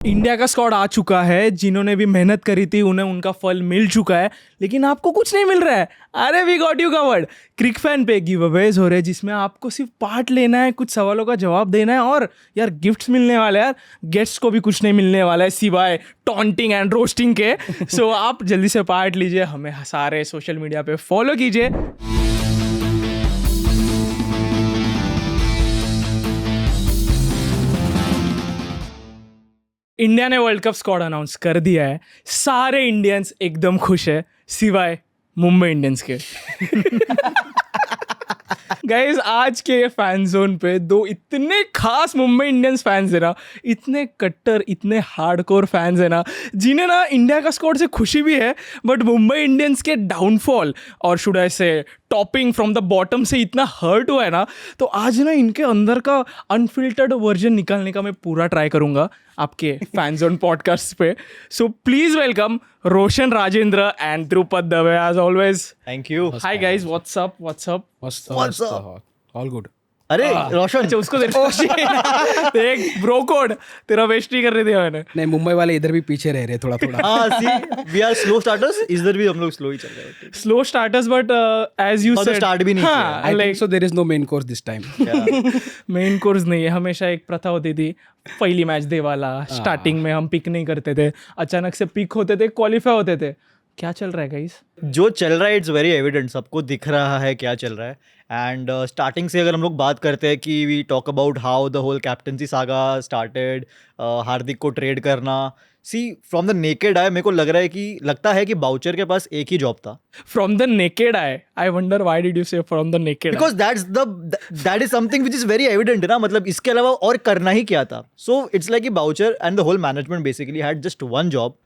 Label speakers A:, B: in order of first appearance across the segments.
A: India का squad आ चुका है, जिन्होंने भी मेहनत करी थी उन्हें उनका फल मिल चुका है, लेकिन आपको कुछ नहीं मिल रहा है। अरे we got you covered. Cric fan पे गिव अवेज हो रहे हैं जिसमें आपको सिर्फ पार्ट लेना है, कुछ सवालों का जवाब देना है और यार गिफ्ट्स मिलने वाले हैं। यार गेस्ट्स को भी कुछ नहीं मिलने वाला है सिवाय टॉन्टिंग एंड रोस्टिंग के। सो आप जल्दी से पार्ट लीजिए, हमें सारे सोशल मीडिया पे फॉलो कीजिए। इंडिया ने वर्ल्ड कप स्क्वाड अनाउंस कर दिया है। सारे इंडियंस एकदम खुश है सिवाय मुंबई इंडियंस के। गाइस आज के फैन जोन पे दो इतने खास मुंबई इंडियंस फैंस है ना, इतने कट्टर, इतने हार्डकोर फैंस है ना, जिन्हें ना इंडिया का स्क्वाड से खुशी भी है, बट मुंबई इंडियंस के डाउनफॉल और शुड आई से टॉपिंग फ्रॉम द बॉटम से इतना हर्ट हुआ है ना, तो आज ना इनके अंदर का अनफिल्टर्ड वर्जन निकालने का मैं पूरा ट्राई करूंगा आपके फैन जोन पॉडकास्ट पे। So please welcome Roshan Rajendra and Dhrupad Dave as always.
B: Thank you.
A: Hi guys, what's up what's up.
B: What's
C: all good.
B: अरे रोशन,
A: अच्छा उसको देख ब्रो कोड तेरा वेस्ट नहीं कर रहे थे मैंने।
C: नहीं, मुंबई वाले इधर भी पीछे रह रहे थोड़ा थोड़ा।
B: हाँ see we are slow starters, इधर भी हम लोग स्लो ही चल रहे हैं।
A: Slow starters but as you said
B: start भी नहीं किया।
C: I think so there is no main course this time.
A: Main course नहीं है, हमेशा एक प्रथा होती थी पहली मैच डे वाला, स्टार्टिंग में हम पिक नहीं करते थे, अचानक से पिक होते थे, क्वालिफाई होते थे। क्या चल रहा है गाइस?
B: जो चल रहा है इट्स वेरी एविडेंट, सबको दिख रहा है क्या चल रहा है। एंड स्टार्टिंग से अगर हम लोग बात करते हैं कि we talk about how the whole captaincy saga started, Hardik को ट्रेड करना, see from the naked eye मेरे को लगता है कि बाउचर के पास एक ही जॉब था।
A: From the naked eye wonder why did you say from the naked?
B: Because that is something which is very evident ना, मतलब इसके अलावा और करना ही क्या था। सो इट्स लाइक कि Boucher and the whole management basically had just one job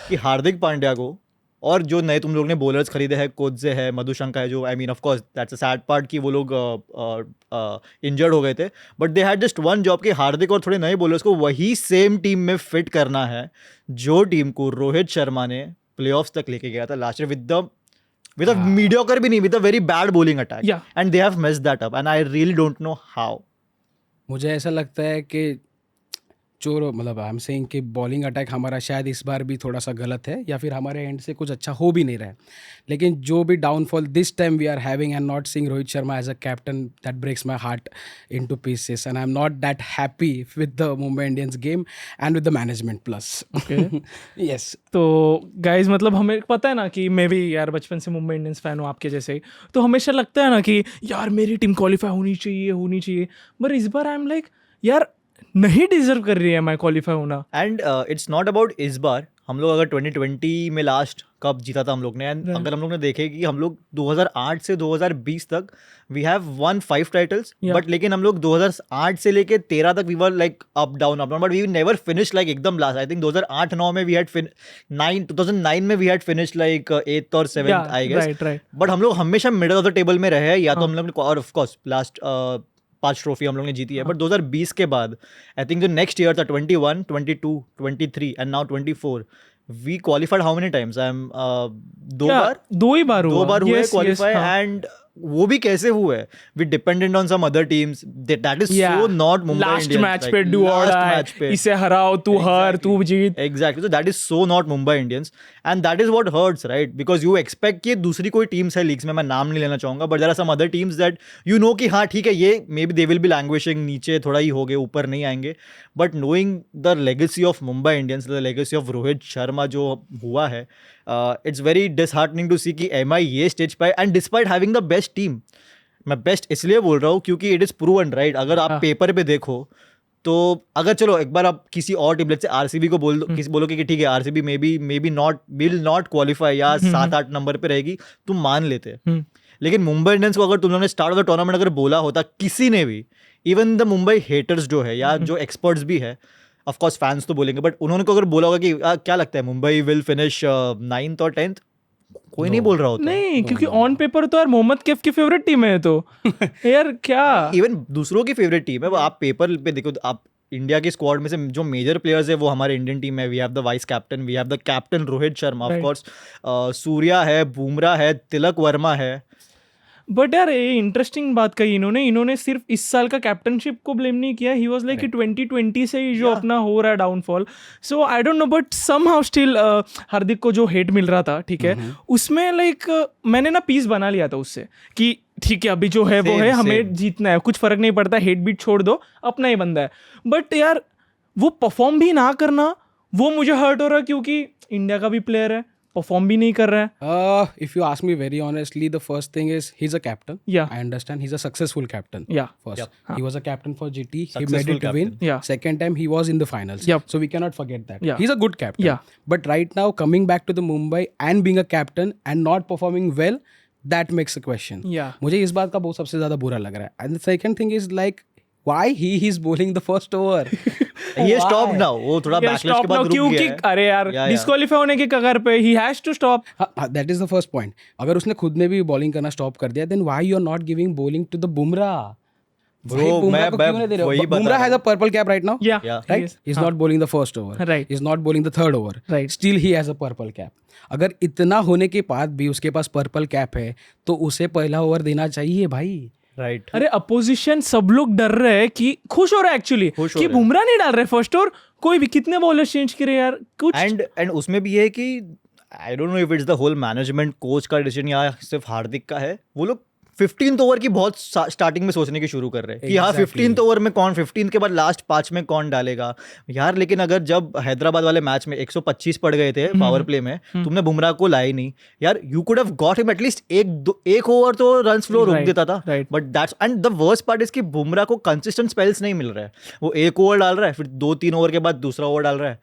B: कि हार्दिक पांड्या को और जो नए तुम लोग ने बॉलर्स खरीदे हैं, कोत्जे है, मधुशंका है, जो I mean of course that's a sad part कि वो लोग इंजर्ड हो गए थे, but they had just one job कि हार्दिक और थोड़े नए बॉलर्स को वही सेम टीम में फिट करना है जो टीम को रोहित शर्मा ने प्लेऑफ्स तक लेके गया था last year with a mediocre भी नहीं, with a very bad bowling attack, and they have messed that up and I really don't know how.
C: मुझे ऐसा लगता है कि मतलब आई एम सेइंग कि बॉलिंग अटैक हमारा शायद इस बार भी थोड़ा सा गलत है, या फिर हमारे एंड से कुछ अच्छा हो भी नहीं रहा है। लेकिन जो भी downfall this time we are having and not seeing Rohit Sharma as a captain, that breaks my heart into pieces and I am not that happy with the Mumbai Indians game and with the management plus. Yes.
A: तो guys मतलब हमें पता है ना कि मैं भी यार बचपन से मुंबई इंडियंस फैन हूँ आपके जैसे ही, तो हमेशा लगता है ना कि यार मेरी टीम क्वालिफाई होनी चाहिए, पर इस बार आई एम लाइक यार नहीं डिजर्व कर रही है मैं क्वालिफाई होना।
B: एंड इट्स नॉट अबाउट इस बार, हम लोग अगर 2020 में लास्ट कप जीता था हम लोग ने, एंड अगर हम लोग ने देखे कि हम लोग 2008 से 2020 तक we have won 5 titles, but लेकिन हम लोग 2008 से लेके 13 तक we were like up down, but we never finish like एकदम लास्ट। आई थिंक 2008-9 में वी हैड 2009 में we had finish like 8th और 7th आई गेस, बट हम लोग हमेशा मिडल ऑफ द टेबल में रहे हैं, या तो हम लोग और ऑफ कोर्स लास्ट 5 ट्रॉफी हम लोग ने जीती है। बट 2020 के बाद आई थिंक जो नेक्स्ट ईयर था 21, 22, 23 and now 24, we qualified how many times? I am दो ही बार हुए क्वालिफाई, एंड वो भी कैसे हुए? We dependent on some other teams, that is so not Mumbai
A: last match पे डू और डाई, इसे हराओ तू हार तू जीत।
B: Exactly, so that is so not Mumbai Indians and that is what hurts, right? Because you expect कि दूसरी कोई टीम्स है लीग्स में, मैं नाम नहीं लेना चाहूंगा, but there are some other teams that you know कि हाँ ठीक है ये maybe they will be languishing, नीचे थोड़ा ही हो गए, ऊपर नहीं आएंगे, but knowing the legacy of Mumbai Indians, the legacy of Rohit Sharma जो हुआ है, it's very disheartening to see कि एमआई ये स्टेज पे, and despite having the best team. मैं बेस्ट इसलिए बोल रहा हूँ क्योंकि इट इज़ प्रूवन, राइट? अगर आप पेपर पे देखो तो अगर चलो एक बार आप किसी और टीम जैसे आरसीबी को बोलो कि ठीक है RCB may be not will not qualify या 7-8 नंबर पे रहेगी, तुम मान लेते। लेकिन मुंबई इंडियंस को अगर तुम लोगों ने स्टार्ट ऑफ द टूर्नामेंट अगर बोला होता, किसी ने भी, इवन द मुंबई हेटर्स जो है या जो एक्सपर्ट्स भी है, ऑफ कोर्स फैंस तो बोलेंगे, बट उन्होंने को अगर बोला होगा कि क्या लगता है मुंबई विल फिनिश 9th और 10th, कोई नहीं बोल रहा होता।
A: नहीं, क्योंकि ऑन पेपर तो यार मोहम्मद कैफ की फेवरेट टीम है, तो यार क्या
B: इवन दूसरों की फेवरेट टीम है, वो आप पेपर पे देखो, आप इंडिया की स्क्वाड में से जो मेजर प्लेयर्स है वो हमारे इंडियन टीम में, we have the vice captain, we have the captain Rohit Sharma, of course Surya है, बुमराह है, तिलक वर्मा है,
A: बट यार ये इंटरेस्टिंग बात कही इन्होंने सिर्फ इस साल का कैप्टनशिप को ब्लेम नहीं किया. ही वाज लाइक कि 2020 से ही जो अपना हो रहा है downfall. So I don't know but somehow still Hardik को जो हेट मिल रहा था, ठीक है, उसमें लाइक मैंने ना पीस बना लिया था उससे कि ठीक है अभी जो है वो है, हमें जीतना है, कुछ फर्क नहीं पड़ता, हेट बीट छोड़ दो, अपना ही बंदा है. बट यार वो परफॉर्म भी ना करना वो मुझे हर्ट हो रहा है क्योंकि इंडिया का भी प्लेयर है, परफॉर्म भी नहीं कर रहा है.
C: If you ask me very honestly, the first thing is he's a captain.
A: Yeah.
C: I understand he's a successful captain.
A: Yeah.
C: First, he was a captain for GT. He made
B: Successful
C: it to win.
A: Yeah.
C: Second time he was in the finals.
A: Yep.
C: So we cannot forget that.
A: Yeah.
C: He's a good captain.
A: Yeah.
C: But right now coming back to the Mumbai and being a captain and not performing well, that makes a question.
A: Yeah.
C: मुझे इस बात का बहुत सबसे ज्यादा बुरा लग रहा है. And the second thing is like why he is bowling the first over.
B: ये स्टॉप ना, वो थोड़ा बैकलैश के बाद रुक
A: क्योंकि
B: गया है.
A: अरे यार डिस्क्वालीफाई होने के कगार पे ही has to stop.
C: That is the first point. अगर उसने खुद ने भी बॉलिंग करना स्टॉप कर दिया then why you are not giving bowling to the Bumrah.
B: Bro, मैं वही बता
C: Bumrah
B: रहा
C: has a purple cap right now.
A: Yeah.
C: Right? He's not bowling the first over.
A: Right.
C: He's not bowling the third over.
A: Right.
C: Still he has a purple cap. अगर इतना होने के बाद भी उसके पास पर्पल कैप है तो उसे पहला ओवर देना चाहिए भाई.
B: राइट.
A: अरे अपोजिशन सब लोग डर रहे हैं कि खुश हो रहा है एक्चुअली कि बुमराह नहीं डाल रहे फर्स्ट ओवर. कोई भी कितने बॉलर चेंज करे यार कुछ.
B: एंड उसमें भी ये है कि I don't know if it's the whole management coach का डिसीजन या सिर्फ हार्दिक का है. वो लोग 15th ओवर की बहुत स्टार्टिंग में सोचने की शुरू कर रहे हैं कि हाँ 15th ओवर में कौन, 15th के बाद लास्ट 5 में कौन डालेगा यार. लेकिन अगर जब हैदराबाद वाले मैच में 125 पड़ गए थे पावर प्ले में, तुमने बुमराह को लाए नहीं यार. You could have got him at least एक ओवर तो रन फ्लो रोक देता था. But that's and the worst part is कि बुमराह को कंसिस्टेंट स्पेल्स नहीं मिल रहा है. वो एक ओवर डाल रहा है, फिर 2-3 ओवर के बाद दूसरा ओवर डाल रहा है,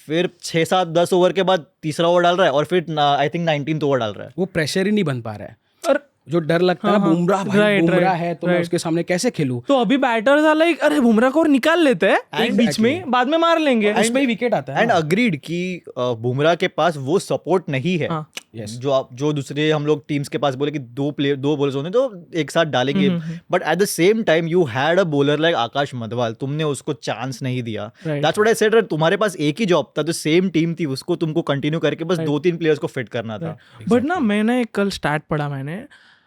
B: फिर 6-7-10 ओवर के बाद तीसरा ओवर डाल रहा है और फिर आई थिंक 19th ओवर डाल रहा है.
C: वो प्रेशर ही नहीं बन पा रहा है.
A: और
C: जो डर लगता है ना बुमराह भाई, बुमराह है तो मैं उसके सामने कैसे खेलूं.
A: तो अभी बैटर्स आर लाइक अरे बुमराह को और निकाल लेते हैं एक बीच में, बाद में मार लेंगे.
C: उसमें ही विकेट आता है.
B: एंड अग्रीड कि बुमराह के पास वो सपोर्ट नहीं है.
C: Yes.
B: जो दूसरे हम लोग टीम्स के पास बोले कि दो बॉलर्स होने तो एक साथ डालेंगे. But at the same time you had a bowler like Akash Madhwal, तुमने उसको चांस नहीं दिया. That's what I said. तुम्हारे पास एक ही जॉब था, तो सेम टीम थी, उसको तुमको कंटिन्यू करके बस 2-3 प्लेयर्स को फिट करना था.
A: बट ना मैंने कल स्टैट पढ़ा, मैंने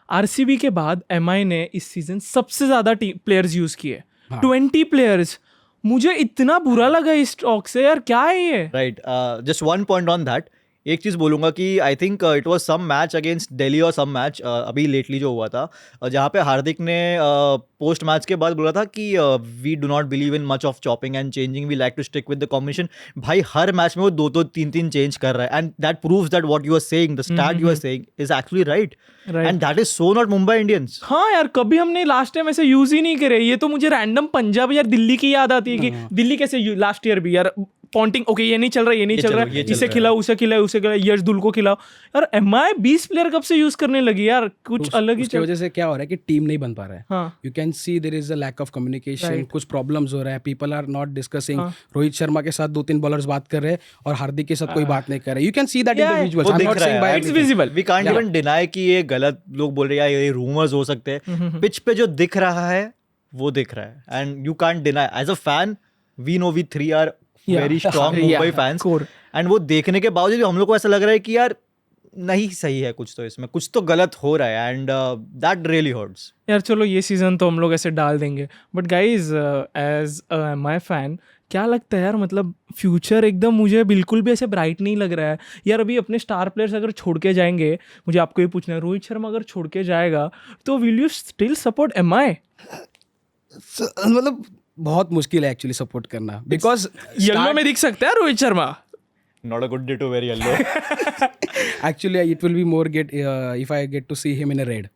A: आरसीबी के बाद एमआई ने इस सीजन सबसे ज्यादा प्लेयर्स यूज किए, 20 प्लेयर्स. मुझे इतना बुरा लगा इस स्टॉक से यार, क्या है ये.
B: Right. Just one point on that. एक चीज़ बोलूँगा कि I think it was some match against Delhi और सम मैच अभी लेटली जो हुआ था, जहाँ पे हार्दिक ने पोस्ट मैच के बाद बोला था कि we do not believe in much of chopping and changing, we like to stick with the combination. भाई हर मैच में वो 2-3 चेंज कर रहा है and that proves that what you are saying, the stat you are saying is actually right. And that is so not Mumbai Indians.
A: हाँ यार, कभी हमने लास्ट टाइम ऐसे यूज ही नहीं करे. ये तो मुझे रैंडम पंजाब या दिल्ली की याद आती है कि दिल्ली कैसे लास्ट ईयर भी यार पॉन्टिंग, ओके ये नहीं चल रहा, ये नहीं चल रहा, इसे खिलाओ उसे खिलाओ उसे खिलाओ, यश दुल को खिलाओ. यार एमआई 20 प्लेयर कब से यूज करने लगी यार, कुछ अलग ही.
C: उसकी वजह से क्या हो रहा है कि टीम नहीं बन पा रहा है. You can see there is a lack of communication, कुछ प्रॉब्लम्स हो रहा है, people are not discussing. Rohit Sharma के साथ 2-3 बॉलर्स बात कर रहे हैं और हार्दिक के साथ कोई बात नहीं कर रहे. You can see that individuals. I am not saying by,
A: it's visible.
B: We can't even deny कि ये गलत लोग बोल रहे हैं या ये रूमर्स हो सकते हैं. पिच पे जो दिख रहा है वो दिख रहा है and you can't deny. As a fan we know we 3 are very strong Mumbai fans, and वो देखने के बावजूद हम लोग को ऐसा लग रहा है कि यार नहीं सही है कुछ, तो इसमें कुछ तो गलत हो रहा है एंड दैट रियली हर्ट्स.
A: यार चलो ये सीजन तो हम लोग ऐसे डाल देंगे, but guys as my fan क्या लगता है यार, मतलब फ्यूचर एकदम मुझे बिल्कुल भी ऐसे ब्राइट नहीं लग रहा है यार. अभी अपने स्टार प्लेयर्स अगर छोड़ के जाएंगे, मुझे आपको ये पूछना है, रोहित शर्मा अगर छोड़ के जाएगा तो will you still support MI?
C: मतलब बहुत मुश्किल है एक्चुअली सपोर्ट करना, बिकॉज
A: येलो में दिख सकता है Rohit Sharma.
B: Not a good day to wear yellow.
C: Actually, it will be more if I get to see him in a red.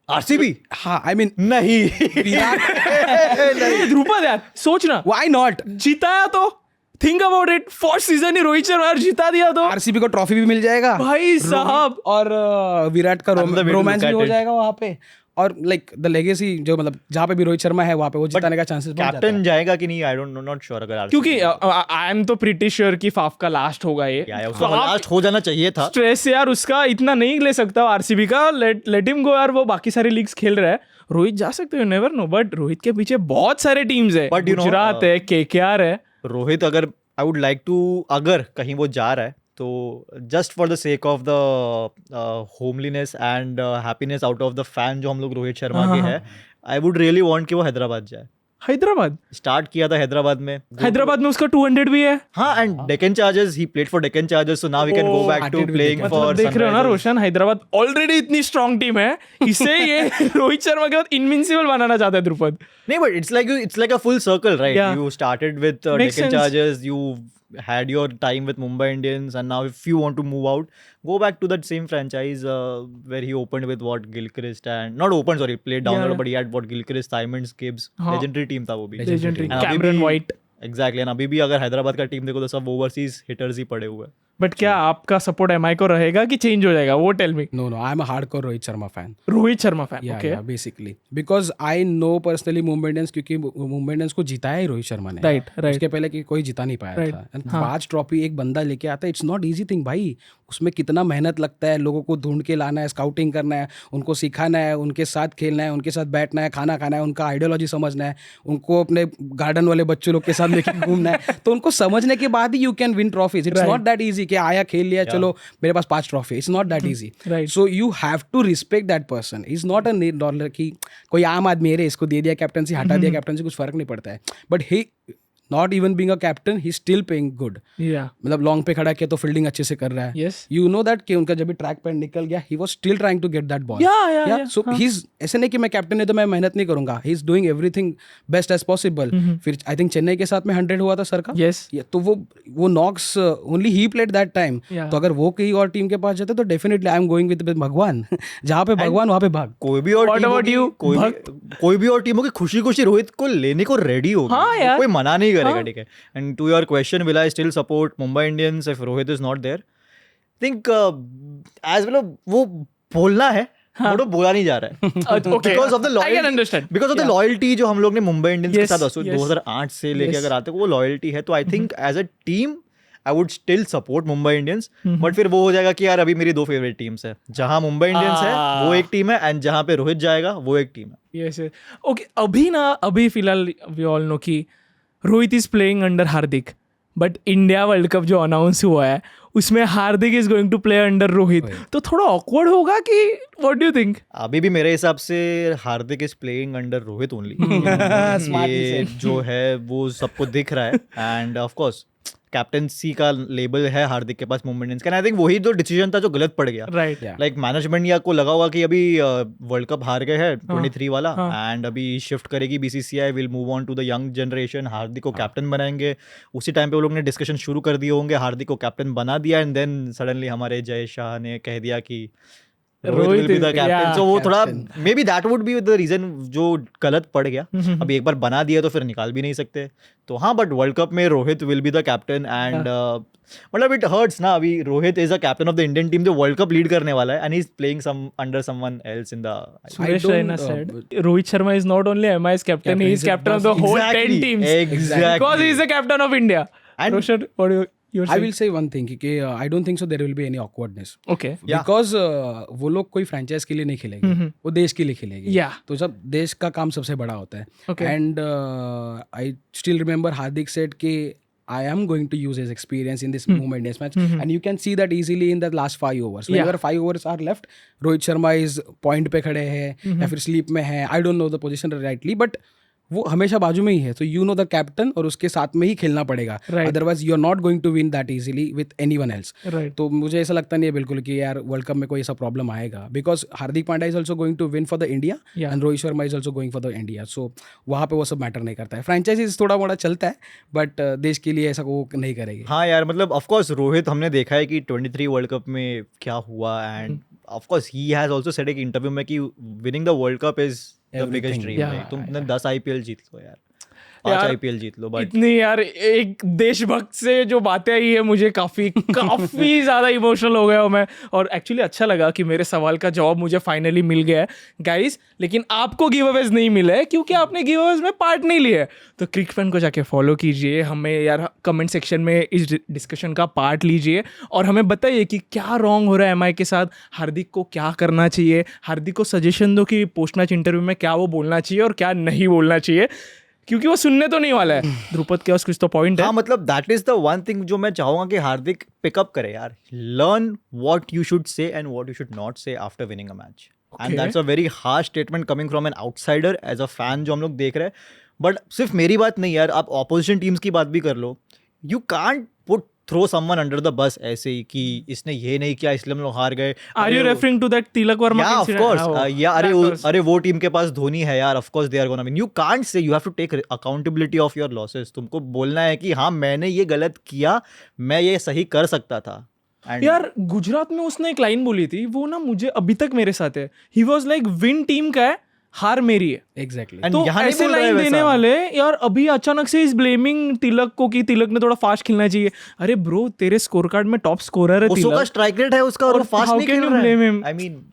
B: RCB?
C: हाँ, I mean
B: नहीं.
A: ध्रुपद यार सोचना,
C: why not?
A: जिताया तो think about it, first season ही रोहित शर्मा जिता दिया तो
C: आरसीबी को ट्रॉफी भी मिल जाएगा
A: भाई साहब,
C: और विराट का रोमांस भी हो जाएगा वहाँ पे, और लाइक द लेगेसी जो मतलब जहाँ पे भी रोहित शर्मा है वहाँ पे वो जिताने का चांसेस बहुत ज्यादा है.
B: कैप्टन जाएगा कि नहीं, आई डोंट नो, नॉट श्योर. अगर
A: क्योंकि आई एम तो प्रीटी श्योर कि फाफ का लास्ट होगा ये.
B: लास्ट हो जाना चाहिए था.
A: स्ट्रेस यार उसका इतना नहीं ले सकता आरसीबी का, लेट हिम गो यार, वो बाकी सारी लीग्स खेल रहा है. रोहित जा सकते हो, नेवर नो, बट रोहित के पीछे बहुत सारे टीम्स है, गुजरात है, केकेआर है.
B: रोहित अगर आई वुड लाइक टू, अगर कहीं वो जा रहा है तो just for the sake of the homeliness and happiness out of the fan जो हम लोग रोहित शर्मा के
A: हाँ,
B: हैं, आई वुड रियली वांट कि वो हैदराबाद जाए.
A: हैदराबाद
B: स्टार्ट किया था हैदराबाद में.
A: हैदराबाद में उसका 200 भी है.
B: हाँ, and Deccan Chargers, he played for Deccan Chargers, so now we can go
A: Oh,
B: back to
C: started with
B: playing
C: Deccan
B: for.
A: मतलब देख रहे हो ना रोशन, हैदराबाद ऑलरेडी इतनी स्ट्रांग टीम है, इसे ये रोहित शर्मा के बाद इनविंसिबल बनाना चाहता है Dhrupad.
B: No, but it's like a full circle, right?
A: Yeah.
B: You started with
A: Makes
B: Deccan
A: sense.
B: Chargers, you had your time with Mumbai Indians, and now if you want to move out, go back to that same franchise where he opened with what Gilchrist and not opened, sorry, played down
A: Yeah.
B: there, but he had what Gilchrist, Simons, Gibbs,
A: हाँ.
B: legendary team था वो भी.
A: Legendary
B: And अभी
A: Cameron
B: भी-
A: white.
B: Exactly, and अभी भी अगर हैदराबाद का टीम देखो तो सब ओवरसीज हिटर्स ही पड़े हुए हैं.
A: बट क्या आपका सपोर्ट एमआई को रहेगा कि चेंज हो जाएगा, वो tell me.
C: No, I am a hardcore Rohit Sharma fan.
A: Rohit Sharma fan.
C: Yeah,
A: okay
C: yeah, basically. Because I know personally Mumbai Indians, क्योंकि मुंबई इंडियंस को जिताया ही रोहित शर्मा ने.
A: Right right.
C: उसके पहले कि कोई जिता नहीं पाया
A: Right.
C: था. And
A: हाँ.
C: 5 ट्रॉफी एक बंदा लेके आता है, इट्स नॉट इजी थिंग भाई. उसमें कितना मेहनत लगता है, लोगों को ढूंढ के लाना है, स्काउटिंग करना है, उनको सिखाना है, उनके साथ खेलना है, उनके साथ बैठना है, खाना खाना है, उनका आइडियोलॉजी समझना है, उनको अपने गार्डन वाले बच्चों लोग के साथ लेके घूमना है. तो उनको समझने के बाद ही you can win trophies. It's
A: Right.
C: Not that easy कि आया खेल लिया चलो मेरे पास 5 trophy. It's not that easy.
A: Right.
C: So you have to respect that person. Is not a dollar की कोई आम आदमी है रे, इसको दे दिया कैप्टनसी, हटा दिया कैप्टनसी, कुछ फर्क नहीं पड़ता है. But he not even being a captain, he still paying good.
A: या
C: मतलब लॉन्ग पे खड़ा किया तो फील्डिंग अच्छे से कर रहा है.
A: यस.
C: यू नो दैट कि उनका जब भी ट्रैक पैड निकल गया, he was still trying to get that ball.
A: या
C: सो ही इज, ऐसे नहीं कि मैं कैप्टन है तो मैं मेहनत नहीं करूंगा. He is doing everything best as possible. फिर आई थिंक चेन्नई के साथ में 100 हुआ था सर का.
A: यस.
C: तो वो knocks only he played that time.
A: Yeah.
C: तो अगर वो कहीं और टीम के पास जाते तो definitely I am going with भगवान. जहाँ पे भगवान वहाँ पे भाग.
B: कोई भी और
A: What
B: टीम
A: about
B: होगी,
A: you,
B: कोई भी और टीम होगी खुशी खुशी रोहित को लेने को रेडी होगी.
A: हाँ यार.
B: कोई मना नहीं करेगा.
A: हाँ.
B: ठीक है. And to your question, will I still support Mumbai Indians if Rohit is not there? Think as मतलब वो बोलना है, बट वो बोला नहीं जा रहा है.
A: Okay.
B: Because of the
A: I can
B: loyalty,
A: understand.
B: because of the loyalty जो हम लोग ने मुंबई इंडियंस के
A: Yes,
B: साथ
A: yes.
B: 2008 से लेके
A: Yes.
B: अगर आते हैं, वो लॉयल्टी है. तो I think as a team I would still support Mumbai Indians. But फिर वो हो जाएगा कि यार अभी मेरी 2 फेवरेट टीम्स है. जहां मुंबई इंडियंस है वो एक टीम है, एंड जहां पे रोहित जाएगा वो एक टीम है.
A: यस. ओके. अभी फिलहाल वी ऑल नो कि Rohit is playing under Hardik, but India World Cup जो अनाउंस हुआ है उसमें Hardik is going to play under Rohit. तो थोड़ा ऑकवर्ड होगा कि व्हाट डू यू थिंक?
B: अभी भी मेरे हिसाब से Hardik is playing under Rohit only. ये जो है वो सबको दिख रहा है. एंड ऑफ कोर्स कैप्टनसी का लेबल है हार्दिक के पास मुंबई इंडियंस का. आई थिंक वही जो डिसीजन था जो गलत पड़ गया.
A: राइट.
C: Yeah.
B: लाइक मैनेजमेंट या को लगा होगा कि अभी वर्ल्ड कप हार गए हैं 23 वाला, एंड अभी शिफ्ट करेगी BCCI, will move on to the young generation, Hardik को कैप्टन बनाएंगे. उसी टाइम पे वो लोग ने डिस्कशन शुरू कर दिए होंगे, हार्दिक को कैप्टन बना दिया, एंड देन सडनली हमारे जय शाह ने कह दिया कि Rohit will be the captain.
A: yeah,
B: so वो थोड़ा
C: captain.
B: Maybe that would be the reason जो गलत पड़ गया. अभी एक बार बना दिया तो फिर निकाल भी नहीं सकते. तो हाँ, बट वर्ल्ड कप में Rohit will be the captain. And मतलब इट हर्ट्स ना, अभी Rohit is a captain of the Indian team जो वर्ल्ड कप लीड करने वाला है, and he is playing sum under someone else in the.
A: Suresh Raina said Rohit Sharma is not only MI's captain, he is captain of the whole 10 teams.
B: Exactly.
A: Because he is the captain of India.
B: And-
A: Roshan, what do you
C: I will say one thing कि I don't think so there will be any awkwardness.
A: Okay.
B: Yeah.
C: Because वो लोग कोई franchise के लिए नहीं खेलेंगे, वो देश के लिए खेलेंगे.
A: Yeah.
C: तो जब देश का काम सबसे बड़ा होता है.
A: Okay.
C: And I still remember Hardik said कि I am going to use his experience in this Mumbai Indians match, and you can see that easily in the last 5 overs. Whenever 5 overs are left, Rohit Sharma is point पे खड़े हैं या फिर sleep में है. I don't know the position rightly, but वो हमेशा बाजू में ही है. तो यू नो द कैप्टन, और उसके साथ में ही खेलना पड़ेगा.
A: Right.
C: Otherwise you are not going to win that easily with anyone else.
A: Right.
C: तो मुझे ऐसा लगता नहीं है बिल्कुल कि यार वर्ल्ड कप में कोई ऐसा प्रॉब्लम आएगा. Because Hardik Pandya is also going to win for the India,
A: Yeah.
C: And Rohit Sharma is also going for the India. So वहाँ पे वो सब मैटर नहीं करता है. फ्रेंचाइजीज थोड़ा मोड़ा चलता है, बट देश के लिए ऐसा वो नहीं करेगी.
B: हाँ यार, मतलब ऑफ कोर्स रोहित हमने देखा है कि 23 वर्ल्ड कप में क्या हुआ, and of course he has also said एक इंटरव्यू में कि winning the world cup is the biggest
C: Everything.
B: Dream.
A: Yeah.
B: तुमने 10 आईपीएल जीत लो यार, 5
A: यार,
B: आईपीएल जीत लो, बट
A: इतनी यार एक देशभक्त से जो बातें आई है, मुझे काफी ज्यादा इमोशनल हो गया हूं मैं. और एक्चुअली अच्छा लगा कि मेरे सवाल का जवाब मुझे फाइनली मिल गया है गाइस. लेकिन आपको गिव अवेज नहीं मिले हैं क्योंकि आपने गिव अवेज में पार्ट नहीं लिया है. तो क्रिक फैन को जाके फॉलो कीजिए, हमें यार कमेंट सेक्शन में इस डिस्कशन का पार्ट लीजिए और हमें बताइए कि क्या रॉन्ग हो रहा है एमआई के साथ, हार्दिक को क्या करना चाहिए, हार्दिक को सजेशन दो कि पोस्ट मैच इंटरव्यू में क्या वो बोलना चाहिए और क्या नहीं बोलना चाहिए. क्योंकि वो सुनने तो नहीं वाला है. ध्रुपद के पास कुछ तो पॉइंट है.
B: हाँ मतलब that is the one thing जो मैं चाहूंगा कि हार्दिक पिकअप करे यार. Learn what you should say and what you should not say after winning a match. And that's a very harsh statement coming from an outsider as a fan जो हम लोग देख रहे हैं. बट सिर्फ मेरी बात नहीं यार, आप ऑपोजिशन टीम्स की बात भी कर लो. You can't put throw someone under the bus ऐसे ही कि इसने ये नहीं किया इसलिए हम लोग हार गए.
A: Are you referring to that Tilak Verma
B: Yeah, of
A: incident?
B: course.
A: हाँ, वो
B: Yeah,
A: factors.
B: अरे वो टीम के पास धोनी है यार. Of course they are gonna win. You can't say. You have to take accountability of your losses. तुमको बोलना है कि हाँ मैंने ये गलत किया, मैं ये सही कर सकता था. And
A: यार गुजरात में उसने एक लाइन बोली थी, वो ना मुझे अभी तक मेरे साथ है. He was like win team का है, हार मेरी है.
C: एग्जैक्टली.
B: And
A: तो
B: यहाँ नहीं
A: ऐसे
B: बोल रहा है
A: लाइन देने
B: वैसा.
A: वाले यार अभी अचानक से इस ब्लेमिंग तिलक को कि तिलक ने थोड़ा फास्ट खेलना चाहिए. अरे ब्रो तेरे स्कोर कार्ड में टॉप स्कोरर है
B: उसका
A: तिलक.
B: स्ट्राइक रेट है उसका और
A: और
B: वो फास्ट
A: how
B: नहीं
A: can
B: खेल
A: you
B: रहा
A: blame
B: है.
A: him?
B: I mean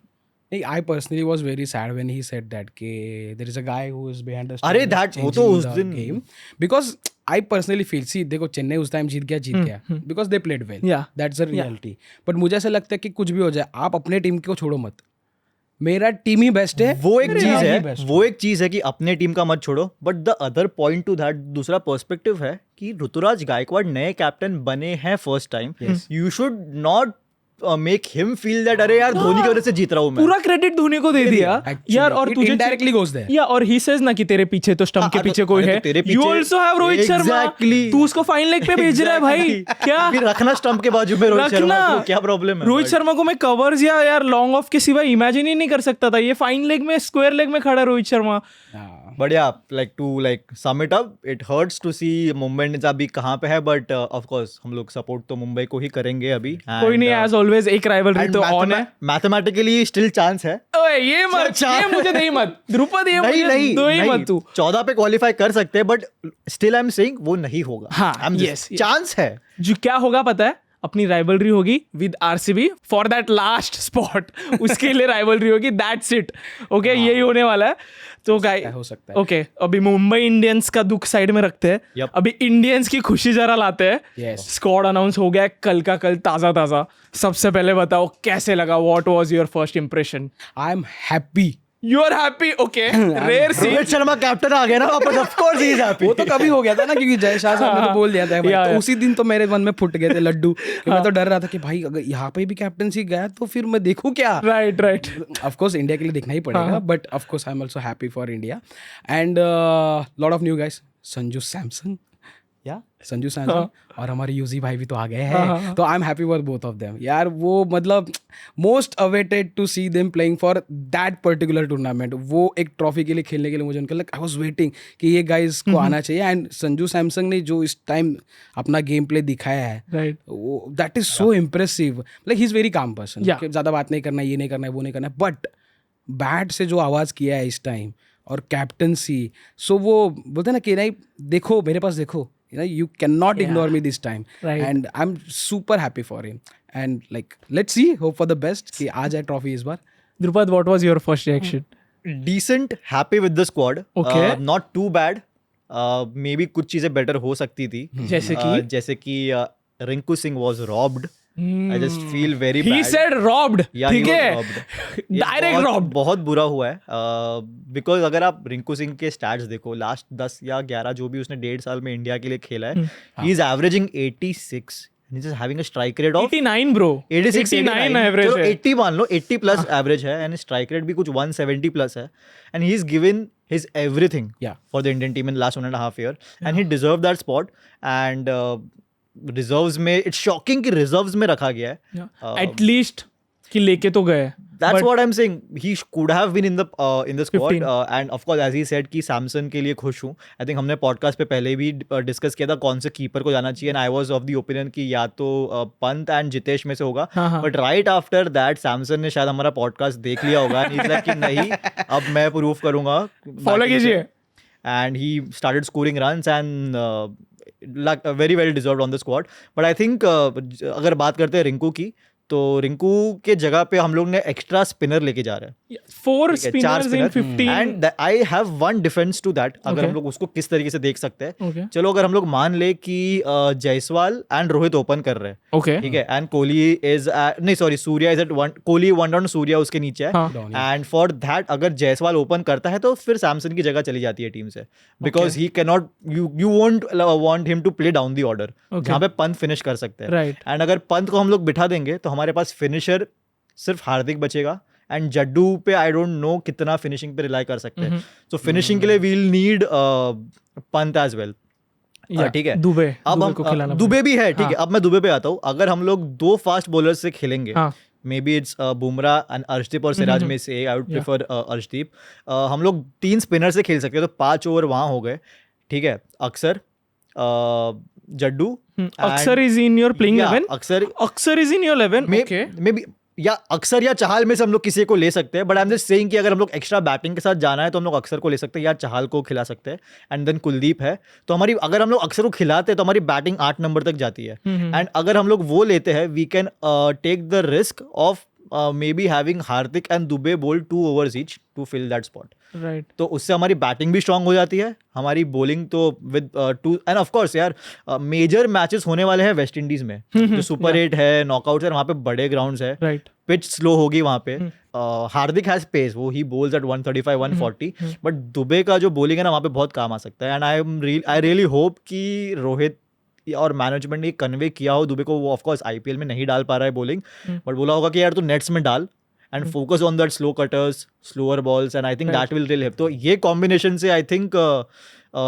C: I personally was very sad when he said that कि there is a guy who is behind the
B: अरे
C: scenes
B: that वो तो
C: changing
B: उस
C: the
B: दिन
C: game because I personally feel see देखो चेन्नई उस time जीत गया because they played well.
A: Yeah.
C: That's the reality. But मुझे ऐसा लगता है कि कुछ भी हो जाए आप अपने टीम को छोड़ो मत. मेरा टीम ही बेस्ट है.
B: वो एक
C: मेरे
B: चीज
C: नाम ही
B: है,
C: best
B: वो एक चीज है कि अपने टीम का मत छोड़ो. But the other point two that, दूसरा पर्सपेक्टिव है कि ऋतुराज गायकवाड़ नए कैप्टन बने हैं first time. You should not make him feel that अरे यार धोनी की वजह से जीत रहा हूं मैं.
A: पूरा क्रेडिट धोनी को दे दिया
C: Actually,
A: यार. और
C: it
A: तुझे
C: indirectly goes there.
A: या और ही सेज ना कि तेरे पीछे तो स्टंप के
B: हाँ,
A: पीछे
B: तो-
A: कोई
B: अरे
A: है.
B: तो तेरे
A: यू
B: पीछे-
A: also have Rohit Sharma.
B: Exactly.
A: तू उसको फाइन लेग पे भेज रहा है भाई. क्या
B: फिर रखना स्टंप के बाजू में रोहित शर्मा
A: रखना.
B: को, क्या प्रॉब्लम है.
A: रोहित शर्मा को मैं कवर्स या यार लॉन्ग ऑफ के सिवा इमेजिन ही नहीं कर सकता था. ये फाइन लेग में स्क्वायर लेग में खड़ा है Rohit Sharma.
B: But yeah, like to like sum it up, it hurts to see Mumbai Indians अभी कहाँ पे है. बट ऑफ कोर्स हम लोग सपोर्ट तो मुंबई को ही करेंगे अभी.
A: कोई नहीं, एज ऑलवेज एक राइवलरी तो ऑन है.
B: मैथमेटिकली स्टिल चांस है.
A: ओए ये मत,
B: अच्छा।
A: ये मुझे नहीं मत ध्रुपद, ये
B: नहीं
A: मुझे
B: नहीं
A: दो ही
B: नहीं,
A: मत तू.
B: 14 पे क्वालिफाई कर सकते हैं but still I am saying वो नहीं होगा.
A: हाँ, yes, yes.
B: चांस है.
A: जो क्या होगा पता है, अपनी राइवलरी होगी with RCB for that last spot. उसके लिए राइवलरी होगी, दैट्स इट. ओके, यही होने वाला है. तो गाय
C: हो सकता है.
A: ओके, अभी मुंबई इंडियंस का दुख साइड में रखते हैं.
B: Yep.
A: अभी इंडियंस की खुशी जरा लाते हैं.
C: Yes.
A: स्क्वाड अनाउंस हो गया कल का कल, ताजा ताजा. सबसे पहले बताओ कैसे लगा, what was your first impression?
C: I am happy.
A: You are happy? Okay, rare see.
B: Rohit Sharma captain आ गया ना वापस. Of course he is happy.
C: वो तो कभी हो गया था ना क्योंकि जय शाह साहब ने तो बोल दिया था भाई.
A: Yeah,
C: तो
A: yeah.
C: उसी दिन तो मेरे मन में फुट गए थे लड्डू कि मैं तो डर रहा था कि भाई अगर यहाँ पे भी कैप्टनसी गया तो फिर मैं देखूं क्या.
A: Right right.
C: Of course India के लिए देखना ही पड़ेगा but of course I am also happy for India and lot of new guys. Sanju Samson या संजू सैमसन और हमारे यूजी भाई भी तो आ गए हैं. तो I am happy for both of them यार. वो मतलब most awaited to see them playing for that particular tournament. वो एक ट्रॉफी के लिए खेलने के लिए मुझे उनका आई वाज वेटिंग कि ये गाइस को आना चाहिए. एंड संजू सैमसन ने जो इस टाइम अपना गेम प्ले दिखाया है
A: राइट.
C: वो that is so impressive. Like he is very calm person.
A: Yeah.
C: ज़्यादा बात नहीं करना, ये नहीं करना है, वो नहीं करना है, बट बैट से जो आवाज़ किया है इस टाइम और कैप्टनसी. सो वो बोलते हैं ना कि नहीं देखो मेरे पास देखो, you cannot ignore me this time.
A: Right.
C: And I'm super happy for him. And like let's see, hope for the best कि आ जाए ट्रॉफी इस बार.
A: Dhrupad, what was your first reaction?
B: Decent, happy with the squad.
A: Okay.
B: Not too bad. Maybe कुछ चीजें better हो सकती थी.
A: जैसे कि
B: Rinku Singh was robbed. I just feel very
A: he
B: bad.
A: said robbed.
B: Yeah, he
A: ठीक
B: was
A: है,
B: robbed. ये
A: डायरेक्ट
B: बहुत-
A: robbed.
B: बहुत बुरा हुआ है. बिकॉज अगर आप रिंकू सिंह के स्टैट्स देखो, लास्ट 10 या 11 जो भी उसने 1.5 साल में इंडिया के लिए खेला है, he is averaging 86. He's just having a strike rate of
A: 89 bro.
B: 86,
A: 89 average
B: चलो
A: है.
B: 80 मान लो, 80 प्लस एवरेज है एंड स्ट्राइक रेट भी कुछ 170 प्लस है. And he is given his everything
C: Yeah.
B: For the Indian team in last 1.5 year and he deserve that spot. And reserves में it's shocking कि reserves में रखा गया है.
A: एटलीस्ट कि लेके तो गए.
B: That's
A: But-
B: what I'm saying. He could have been in the squad.
A: 15.
B: And of course, as he said कि सैमसन के लिए खुश हूँ. I think हमने पॉडकास्ट पे पहले भी डिस्कस किया था कौन से कीपर को जाना चाहिए. And I was of the opinion कि या तो पंत एंड जितेश में से होगा.
A: हाँ.
B: But right after that, Samson ने शायद हमारा पॉडकास्ट देख लिया होगा. And he's like कि नहीं, अब मैं प्रूव करूंगा.
A: फॉलो कीजिए.
B: And he started scoring runs and like very well deserved on the squad. But I think अगर बात करते हैं रिंकू की, तो रिंकू के जगह पे हम लोग ने एक्स्ट्रा स्पिनर लेके जा रहे हैं
A: 4
B: ठीक है, चार
A: spinners in
B: spinner
A: 15.
B: And I have one defence to that अगर
A: Okay.
B: हम लोग उसको किस तरीके से देख सकते हैं
A: Okay.
B: चलो अगर हम लोग मान ले कि जायसवाल एंड रोहित ओपन कर रहे हैं
A: Okay.
B: ठीक है एंड कोहली इज नहीं sorry Surya is at one Kohli one down Surya उसके नीचे है
A: हाँ.
B: एंड फॉर दैट अगर जायसवाल ओपन करता है तो फिर सैमसन की जगह चली जाती है टीम से because he can not you won't want him to play down the order
A: Okay.
B: जहाँ पे पंत फिनिश कर सकते हैं
A: Right.
B: एंड अगर पंत को हम लोग बिठा देंगे तो हमारे पास फिनिशर सिर्फ हार्दिक बचेगा एंड जड्डू पे आई डोंट नो कितना फिनिशिंग पे रिलाई कर सकते हैं तो फिनिशिंग के लिए we'll need Pant as well
A: Yeah.
B: ठीक है
A: दुबे
B: अब
A: दुबे
B: हम
A: को खिलाना
B: दुबे भी है ठीक है
A: हाँ.
B: अब मैं दुबे पे आता हूँ अगर हम लोग 2 फास्ट बॉलर्स से खेलेंगे
A: हाँ.
B: May be it's Bumrah and Arshdeep और सिराज में से I would
A: Yeah.
B: Prefer Arshdeep हम लोग 3 स्पिनर से खेल सकते हैं तो 5 ओवर वहाँ हो गए ठीक है अक्सर जड्डू
A: अक्सर इज इन योर प्लेइंग 11
B: अक्सर
A: अक्सर is in your 11 okay
B: may be या अक्सर या चहल में से हम लोग किसी को ले सकते हैं but I am just saying कि अगर हम लोग एक्स्ट्रा बैटिंग के साथ जाना है तो हम लोग अक्सर को ले सकते हैं या चहल को खिला सकते हैं एंड देन कुलदीप है तो हमारी अगर हम लोग अक्सर को खिलाते हैं तो हमारी बैटिंग 8 नंबर तक जाती है एंड अगर हम लोग वो लेते हैं we can take the risk of maybe having Hardik and Dube bowl 2 overs each to fill that spot
A: right
B: तो उससे हमारी बैटिंग भी स्ट्रांग हो जाती है हमारी बॉलिंग तो with two and of course यार मेजर मैचेस होने वाले हैं वेस्ट इंडीज में जो सुपर 8 है नॉकआउट है वहाँ पे बड़े ग्राउंड्स है
A: राइट
B: पिच स्लो होगी वहाँ पे हार्दिक हैज पेस वो ही बोल्स एट 135 140 बट दुबे का जो बॉलिंग है ना वहाँ पे बहुत काम आ सकता है एंड आई रियली होप कि रोहित और मैनेजमेंट ने कन्वे किया हो दुबे को वो ऑफकोर्स आईपीएल में नहीं डाल पा रहा है बॉलिंग बट बोला होगा कि यार तू नेट्स में डाल and focus on that slow cutters slower balls and I think that will really help तो ये कॉम्बिनेशन से आई थिंक